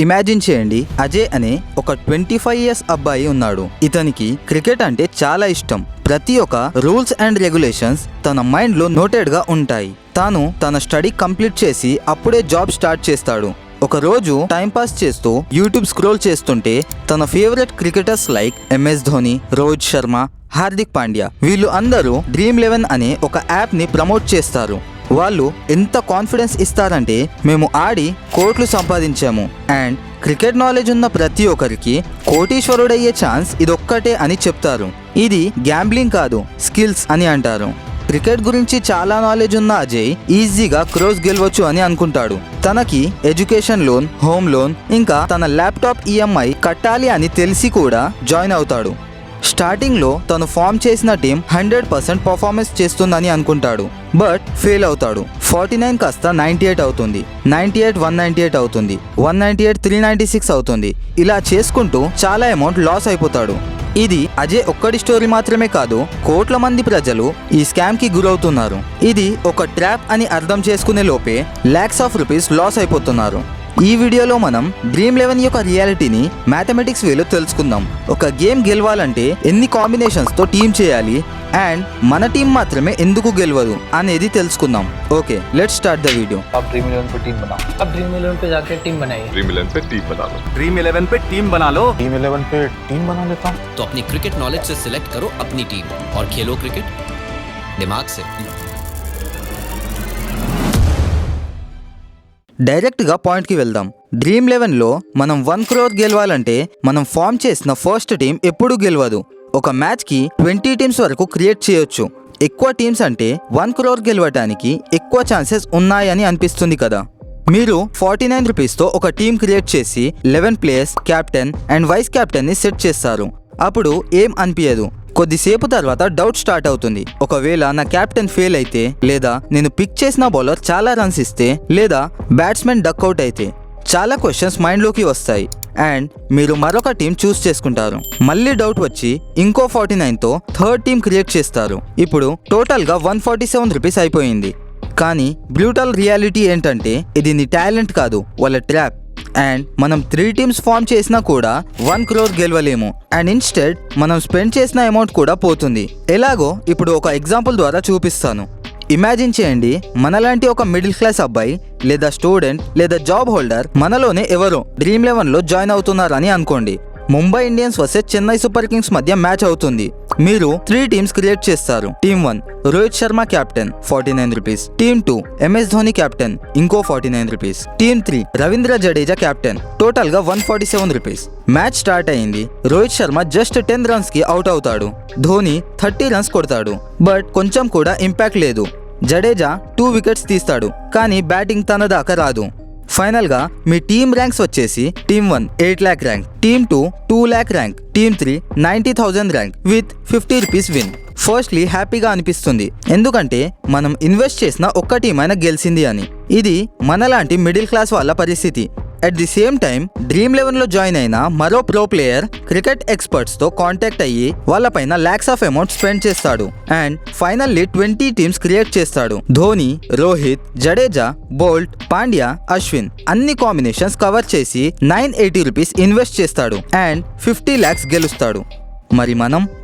Imagine చేయండి, అజయ్ అనే ఒక 25 ఇయర్స్ అబ్బాయి ఉన్నాడు. ఇతనికి క్రికెట్ అంటే చాలా ఇష్టం. ప్రతి ఒక్క రూల్స్ అండ్ రెగ్యులేషన్స్ తన మైండ్ లో నోటెడ్ గా ఉంటాయి. తాను తన స్టడీ కంప్లీట్ చేసి అప్పుడే జాబ్ స్టార్ట్ చేస్తాడు. ఒక రోజు టైం పాస్ చేస్తూ యూట్యూబ్ స్క్రోల్ చేస్తుంటే తన favourite cricketers like MS Dhoni, Rohit Sharma, Hardik Pandya వీళ్ళు అందరూ Dream11 అనే ఒక యాప్ ని ప్రమోట్ చేస్తారు. వాళ్ళు ఎంత కాన్ఫిడెన్స్ ఇస్తారంటే, మేము ఆడి కోట్లు సంపాదించాము అండ్ క్రికెట్ నాలెడ్జ్ ఉన్న ప్రతి ఒక్కరికి కోటీశ్వరుడయ్యే ఛాన్స్ ఇదొక్కటే అని చెప్తారు. ఇది గ్యాంబ్లింగ్ కాదు, స్కిల్స్ అని అంటారు. క్రికెట్ గురించి చాలా నాలెడ్జ్ ఉన్న అజయ్ ఈజీగా క్రోస్ గెలవచ్చు అని అనుకుంటాడు. తనకి ఎడ్యుకేషన్ లోన్, హోమ్ లోన్, ఇంకా తన ల్యాప్టాప్ EMI కట్టాలి అని తెలిసి కూడా జాయిన్ అవుతాడు. స్టార్టింగ్ లో తను ఫామ్ చేసిన టీం 100% పర్ఫార్మెన్స్ చేస్తుందని అనుకుంటాడు. బట్ ఫెయిల్ అవుతాడు. 49 కాస్త 98 అవుతుంది, 98 198 అవుతుంది, 198 396 అవుతుంది. ఇలా చేసుకుంటూ చాలా అమౌంట్ లాస్ అయిపోతాడు. ఇది అజయ్ ఒక్కడి స్టోరీ మాత్రమే కాదు, కోట్ల మంది ప్రజలు ఈ స్కామ్ కి గురవుతున్నారు. ఇది ఒక ట్రాప్ అని అర్థం చేసుకునే లోపే lakhs of rupees లాస్ అయిపోతున్నారు. ఈ వీడియోలో మనం Dream11 యొక్క రియాలిటీని మ్యాథమెటిక్స్ వేలో తెలుసుకుందాం. ఒక గేమ్ గెలవాలంటే ఎన్ని కాంబినేషన్స్ తో టీం చేయాలి అండ్ మన టీం మాత్రమే ఎందుకు గెలవదు అనేది తెలుసుకుందాం. Okay, let's start the video. अब Dream11 पे टीम बनाओ. अब Dream11 पे जाके टीम बनाइए. Dream11 पे टीम बना लो. Dream11 पे टीम बना लो. Dream11 पे टीम बना लेता हूँ. तो अपनी क्रिकेट नॉलेज से सिलेक्ट करो अपनी टीम और खेलो क्रिकेट दिमाग से. డైరెక్ట్గా పాయింట్కి వెళ్దాం. Dream11లో మనం 1 crore గెలవాలంటే మనం ఫామ్ చేసిన ఫస్ట్ టీం ఎప్పుడూ గెలవదు. ఒక మ్యాచ్కి 20 టీమ్స్ వరకు క్రియేట్ చేయొచ్చు. ఎక్కువ టీమ్స్ అంటే 1 crore గెలవటానికి ఎక్కువ ఛాన్సెస్ ఉన్నాయని అనిపిస్తుంది కదా. మీరు 49 రూపీస్తో ఒక టీం క్రియేట్ చేసి 11 ప్లేయర్స్, క్యాప్టెన్ అండ్ వైస్ క్యాప్టెన్ని సెట్ చేస్తారు. అప్పుడు ఏం అనిపించదు. కొద్దిసేపు తర్వాత డౌట్ స్టార్ట్ అవుతుంది. ఒకవేళ నా క్యాప్టెన్ ఫెయిల్ అయితే, లేదా నేను పిక్ చేసిన బౌలర్ చాలా రన్స్ ఇస్తే, లేదా బ్యాట్స్మెన్ డక్అవుట్ అయితే చాలా క్వశ్చన్స్ మైండ్లోకి వస్తాయి అండ్ మీరు మరొక టీం చూస్ చేసుకుంటారు. మళ్ళీ డౌట్ వచ్చి ఇంకో 49తో థర్డ్ టీం క్రియేట్ చేస్తారు. ఇప్పుడు టోటల్గా 147 రూపీస్ అయిపోయింది. కానీ బ్రూటల్ రియాలిటీ ఏంటంటే, ఇది నీ టాలెంట్ కాదు, వాళ్ళ ట్రాప్. అండ్ మనం 3 టీమ్స్ ఫామ్ చేసినా కూడా 1 crore గెలవలేము. అండ్ ఇన్స్టెడ్ మనం స్పెండ్ చేసిన అమౌంట్ కూడా పోతుంది. ఎలాగో ఇప్పుడు ఒక ఎగ్జాంపుల్ ద్వారా చూపిస్తాను. ఇమాజిన్ చేయండి, మనలాంటి ఒక మిడిల్ క్లాస్ అబ్బాయి లేదా స్టూడెంట్ లేదా జాబ్ హోల్డర్ మనలోనే ఎవరో Dream11లో జాయిన్ అవుతున్నారని అనుకోండి. Mumbai Indians versus Chennai super Kings మధ్య మ్యాచ్ అవుతుంది. మీరు 3 టీమ్స్ క్రియేట్ చేస్తారు. Team 1 Rohit Sharma captain 49 rupees. Team 2 MS Dhoni captain ఇంకో 49 rupees. Team 3 Ravindra Jadeja captain, total గా 147 రూపీస్. మ్యాచ్ స్టార్ట్ అయింది. రోహిత్ శర్మ జస్ట్ 10 రన్స్ కి అవుట్ అవుతాడు. ధోని 30 రన్స్ కొడతాడు, బట్ కొంచెం కూడా ఇంపాక్ట్ లేదు. జడేజా 2 వికెట్స్ తీస్తాడు, కానీ బ్యాటింగ్ తన దాకా రాదు. ఫైనల్ గా మీ టీమ్ ర్యాంక్స్ వచ్చేసి team 1 8 lakh rank, team 2 2 lakh rank, team 3 90,000 rank with 50 rupees win. Firstly హ్యాపీగా అనిపిస్తుంది, ఎందుకంటే మనం ఇన్వెస్ట్ చేసిన ఒక్క టీం అయినా గెలిచింది అని. ఇది మనలాంటి మిడిల్ క్లాస్ వాళ్ళ పరిస్థితి. అట్ ది సేమ్ టైం Dream11లో జాయిన్ అయిన మరో ప్రో ప్లేయర్ క్రికెట్ ఎక్స్పర్ట్స్ తో కాంటాక్ట్ అయ్యి వాళ్ళపైన lakhs of అమౌంట్ స్పెండ్ చేస్తాడు అండ్ ఫైనల్లీ 20 టీమ్స్ క్రియేట్ చేస్తాడు. ధోని, రోహిత్, జడేజా, బోల్ట్, పాండ్యా, అశ్విన్ అన్ని కాంబినేషన్స్ కవర్ చేసి 980 రూపీస్ ఇన్వెస్ట్ చేస్తాడు అండ్ 50 lakhs గెలుస్తాడు. మరి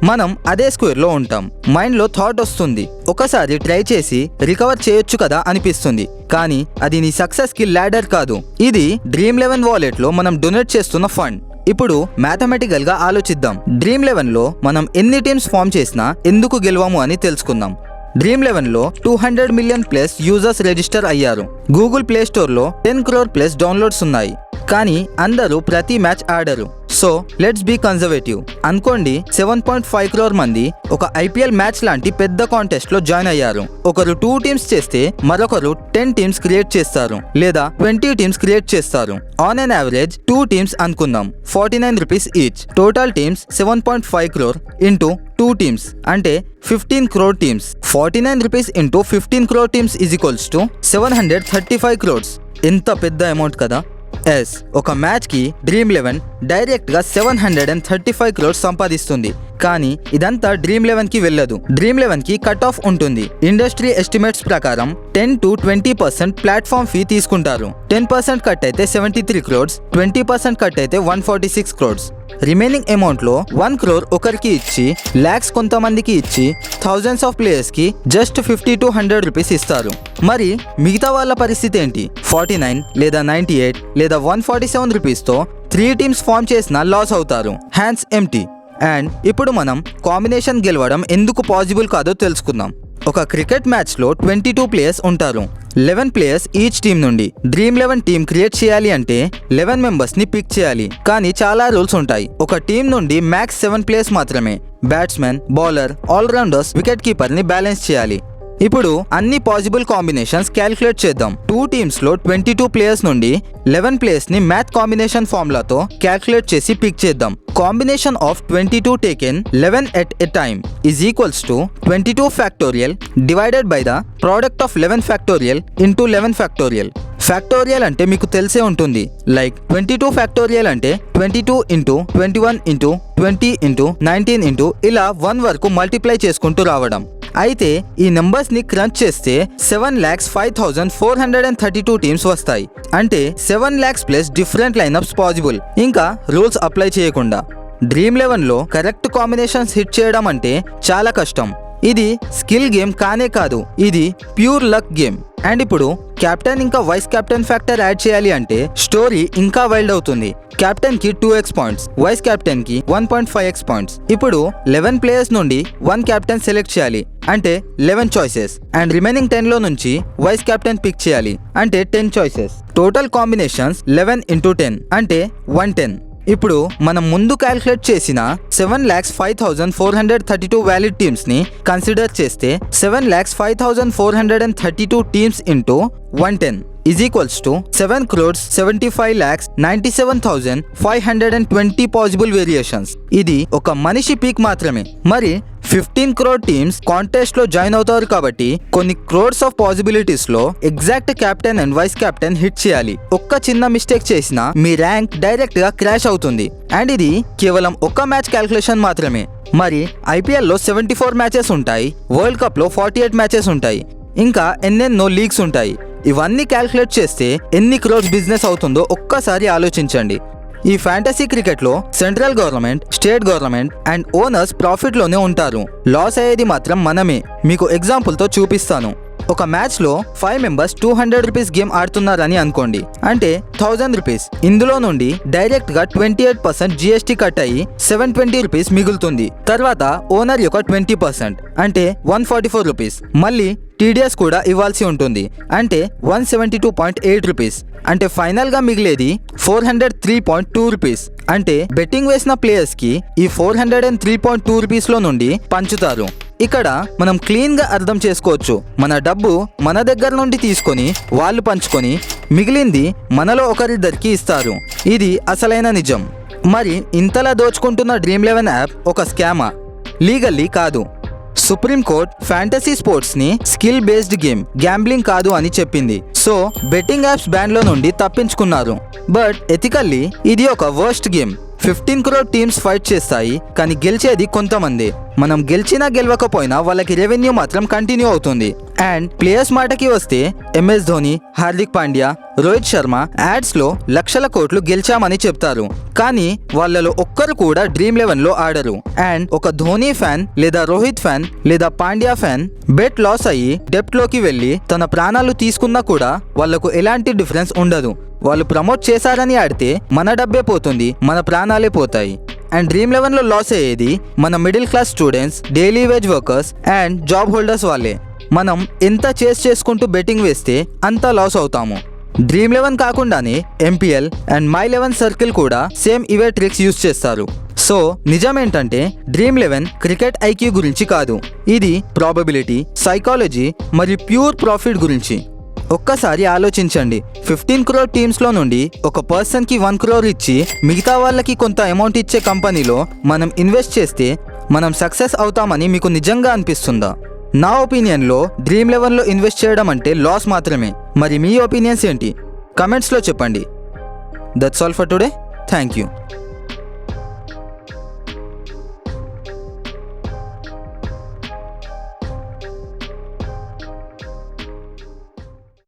మనం అదే స్క్వేర్ లో ఉంటాం. మైండ్ లో థాట్ వస్తుంది, ఒకసారి ట్రై చేసి రికవర్ చేయొచ్చు కదా అనిపిస్తుంది. కానీ అది నీ సక్సెస్ కి ల్యాడర్ కాదు, ఇది Dream11 వాలెట్ లో మనం డొనేట్ చేస్తున్న ఫండ్. ఇప్పుడు మ్యాథమెటికల్ గా ఆలోచిద్దాం. Dream11లో మనం ఎన్ని టీమ్స్ ఫామ్ చేసినా ఎందుకు గెలవము అని తెలుసుకుందాం. Dream11లో 200 మిలియన్ ప్లస్ యూజర్స్ రిజిస్టర్ అయ్యారు. గూగుల్ ప్లే స్టోర్ లో 10 crore ప్లస్ డౌన్లోడ్స్ ఉన్నాయి. కానీ అందరూ ప్రతి మ్యాచ్ ఆడరు. సో లెట్స్ బీ కన్జర్వేటివ్ అనుకోండి. 7.5 crore మంది ఒక IPL మ్యాచ్ లాంటి పెద్ద కాంటెస్ట్ లో జాయిన్ అయ్యారు. ఒకరు 2 టీమ్స్ చేస్తే మరొకరు 10 టీమ్స్ క్రియేట్ చేస్తారు, లేదా 20 టీమ్స్ క్రియేట్ చేస్తారు. ఆన్ అన్ యావరేజ్ 2 టీమ్స్ అనుకుందాం, 49 rupees each. Total teams 7.5 crore into 2 teams అంటే 15 crore teams. 49 rupees into 15 crore teams is equals to 735 crores. ఎంత పెద్ద అమౌంట్ కదా. ఒక మ్యాచ్ కి Dream11 డైరెక్ట్ గా 735 crores సంపాదిస్తుంది. కానీ ఇదంతా డ్రీమ్ 11కి వెళ్ళదు. డ్రీమ్ 11కి కట్ ఆఫ్ ఉంటుంది. ఇండస్ట్రీ ఎస్టిమేట్స్ ప్రకారం 10 to 20% ప్లాట్ఫామ్ ఫీ తీసుకుంటారు. 10% కట్ అయితే 73 crores, 20% కట్ అయితే 146 crores. రిమైనింగ్ అమౌంట్ లో 1 crore ఒకరికి ఇచ్చి లాక్స్ కొంతమందికి ఇచ్చి థౌజండ్స్ ఆఫ్ ప్లేయర్స్ కి జస్ట్ 50 to 100 రూపీస్ ఇస్తారు. మరి మిగతా వాళ్ళ పరిస్థితి ఏంటి? 49 లేదా 98 లేదా 147 రూపీస్ తో 3 టీమ్స్ ఫామ్ చేసిన లాస్ అవుతారు. Hands empty. అండ్ ఇప్పుడు మనం కాంబినేషన్ గెలవడం ఎందుకు పాసిబుల్ కాదో తెలుసుకుందాం. ఒక క్రికెట్ మ్యాచ్ లో 22 ప్లేయర్స్ ఉంటారు. 11 ప్లేయర్స్ ఈచ్ టీమ్ నుండి. డ్రీమ్ 11 టీమ్ క్రియేట్ చేయాలి అంటే 11 మెంబర్స్ ని పిక్ చేయాలి. కానీ చాలా రూల్స్ ఉంటాయి. ఒక టీం నుండి మ్యాక్స్ 7 ప్లేయర్స్ మాత్రమే. Batsmen, bowler, allrounders, wicket keeper ని బ్యాలెన్స్ చేయాలి. ఇప్పుడు అన్ని పాసిబుల్ కాంబినేషన్స్ క్యాలిక్యులేట్ చేద్దాం. 2 టీమ్స్ లో 22 ప్లేయర్స్ నుండి 11 ప్లేయర్స్ ని మ్యాథ్ కాంబినేషన్ ఫార్ములాతో క్యాలిక్యులేట్ చేసి పిక్ చేద్దాం. Combination of 22 taken 11 at a time is equals to 22 factorial divided by the product of 11 factorial into 11 factorial. Factorial అంటే మీకు తెలిసే ఉంటుంది. లైక్ 22 ఫ్యాక్టోరియల్ అంటే 22 ఇంటూ 21 ఇంటూ 20 ఇంటూ 19 ఇంటూ ఇలా 1 వరకు మల్టిప్లై చేసుకుంటూ రావడం. అయితే ఈ నెంబర్స్ ని క్రంచ్ చేస్తే 7,05,432 టీమ్స్ వస్తాయి. అంటే 7 lakhs plus different line-ups possible. ఇంకా రూల్స్ అప్లై చేయకుండా. డ్రీమ్ 11లో కరెక్ట్ కాంబినేషన్స్ హిట్ చేయడం అంటే చాలా కష్టం. ఇది స్కిల్ గేమ్ కానే కాదు, ఇది ప్యూర్ లక్ గేమ్. అండ్ ఇప్పుడు కెప్టెన్ ఇంకా వైస్ కెప్టెన్ ఫ్యాక్టర్ యాడ్ చేయాలి అంటే స్టోరీ ఇంకా వైల్డ్ అవుతుంది. కెప్టెన్ కి 2x పాయింట్స్, వైస్ కెప్టెన్ కి 1.5x పాయింట్స్. ఇప్పుడు 11 ప్లేయర్స్ నుండి 1 కెప్టెన్ సెలెక్ట్ చేయాలి అంటే 11 చాయిసెస్. అండ్ రిమైనింగ్ 10 లో నుంచి వైస్ కెప్టెన్ పిక్ చేయాలి అంటే 10 చాయిసెస్. టోటల్ కాంబినేషన్స్ 11 into 10 అంటే 110. ఇప్పుడు మనం ముందు క్యాల్కులేట్ చేసిన 7,05,432 వ్యాలిడ్ టీమ్స్ ని కన్సిడర్ చేస్తే 7,05,432 teams into 110 is equals to 7,75,97,520 possible variations. ఇది ఒక మనిషి పీక్ మాత్రమే. మరి 15 crore టీమ్స్ కాంటెస్ట్ లో జాయిన్ అవుతారు కాబట్టి కొన్ని క్రోర్స్ ఆఫ్ పాసిబిలిటీస్ లో exact captain and vice captain hit చేయాలి. ఒక్క చిన్న మిస్టేక్ చేసినా మీ ర్యాంక్ డైరెక్ట్ గా క్రాష్ అవుతుంది. అండ్ ఇది కేవలం ఒక్క మ్యాచ్ క్యాల్కులేషన్ మాత్రమే. మరి IPL లో 74 మ్యాచెస్ ఉంటాయి, వరల్డ్ కప్ లో 48 మ్యాచెస్ ఉంటాయి, ఇంకా ఎన్నెన్నో లీగ్స్ ఉంటాయి. ఇవన్నీ క్యాల్కులేట్ చేస్తే ఎన్ని క్రోర్స్ బిజినెస్ అవుతుందో ఒక్కసారి ఆలోచించండి. ఈ ఫ్యాంటసీ క్రికెట్ లో central government, state government and owners profit లోనే ఉంటారు. లాస్ అయ్యేది మాత్రం మనమే. మీకు ఎగ్జాంపుల్ తో చూపిస్తాను. ఒక మ్యాచ్ లో 5 మెంబర్స్ 200 రూపీస్ గేమ్ ఆడుతున్నారని అనుకోండి. అంటే 1000 రూపీస్. ఇందులో నుండి డైరెక్ట్ గా 28% GST కట్ అయ్యి 720 రూపీస్ మిగులుతుంది. తర్వాత ఓనర్ యొక్క 20% అంటే 144 రూపీస్. మళ్ళీ TDS కూడా ఇవ్వాల్సి ఉంటుంది. అంటే 172.8 రూపీస్. అంటే ఫైనల్ గా మిగిలేది 403.2 రూపీస్. అంటే బెట్టింగ్ వేసిన ప్లేయర్స్ కి ఈ 403.2 రూపీస్ లో నుండి పంచుతారు. ఇక్కడ మనం క్లీన్ గా అర్థం చేసుకోవచ్చు. మన డబ్బు మన దగ్గర నుండి తీసుకొని వాళ్ళు పంచుకొని మిగిలింది మనలో ఒకరిద్దరికి ఇస్తారు. ఇది అసలైన నిజం. మరి ఇంతలా దోచుకుంటున్న డ్రీమ్ 11 యాప్ ఒక స్కామా? లీగల్లీ కాదు. సుప్రీంకోర్టు ఫ్యాంటసీ స్పోర్ట్స్ ని స్కిల్ బేస్డ్ గేమ్, గ్యాంబ్లింగ్ కాదు అని చెప్పింది. సో బెట్టింగ్ యాప్స్ బ్యాన్ లో నుండి తప్పించుకున్నారు. బట్ ఎథికల్లీ ఇది ఒక worst game. 15 crore teams fight చేస్తాయి, కానీ గెలిచేది కొంతమంది. మనం గెలిచినా గెలవకపోయినా వాళ్ళకి రెవెన్యూ మాత్రం కంటిన్యూ అవుతుంది. అండ్ ప్లేయర్స్ మాటకి వస్తే MS ధోని, హార్దిక్ పాండ్యా, రోహిత్ శర్మ యాడ్స్ లో లక్షల కోట్లు గెలిచామని చెప్తారు. కానీ వాళ్ళలో ఒక్కరు కూడా డ్రీమ్ 11లో ఆడరు. అండ్ ఒక ధోని ఫ్యాన్ లేదా రోహిత్ ఫ్యాన్ లేదా పాండ్యా ఫ్యాన్ బెట్ లాస్ అయ్యి డెప్ట్ లోకి వెళ్ళి తన ప్రాణాలు తీసుకున్నా కూడా వాళ్లకు ఎలాంటి డిఫరెన్స్ ఉండదు. వాళ్ళు ప్రమోట్ చేశారని ఆడితే మన డబ్బే పోతుంది, మన ప్రాణాలే పోతాయి. అండ్ డ్రీమ్ 11లో లాస్ అయ్యేది మన middle class students, daily wage workers and job holders వాళ్ళే. మనం ఎంత చేసుకుంటూ బెట్టింగ్ వేస్తే అంత లాస్ అవుతాము. డ్రీమ్ 11 కాకుండానే MPL అండ్ మై 11 సర్కిల్ కూడా సేమ్ ఇవే ట్రిక్స్ యూజ్ చేస్తారు. సో నిజం ఏంటంటే డ్రీమ్ 11 క్రికెట్ IQ గురించి కాదు, ఇది ప్రాబబిలిటీ, సైకాలజీ మరియు ప్యూర్ ప్రాఫిట్ గురించి. ఒక్కసారి ఆలోచించండి. 15 crore టీమ్స్లో నుండి ఒక పర్సన్కి 1 crore ఇచ్చి మిగతా వాళ్ళకి కొంత అమౌంట్ ఇచ్చే కంపెనీలో మనం ఇన్వెస్ట్ చేస్తే మనం సక్సెస్ అవుతామని మీకు నిజంగా అనిపిస్తుందా? నా ఒపీనియన్లో డ్రీమ్ 11లో ఇన్వెస్ట్ చేయడం అంటే లాస్ మాత్రమే. మరి మీ ఒపీనియన్స్ ఏంటి? కమెంట్స్లో చెప్పండి. That's all for today. Thank you.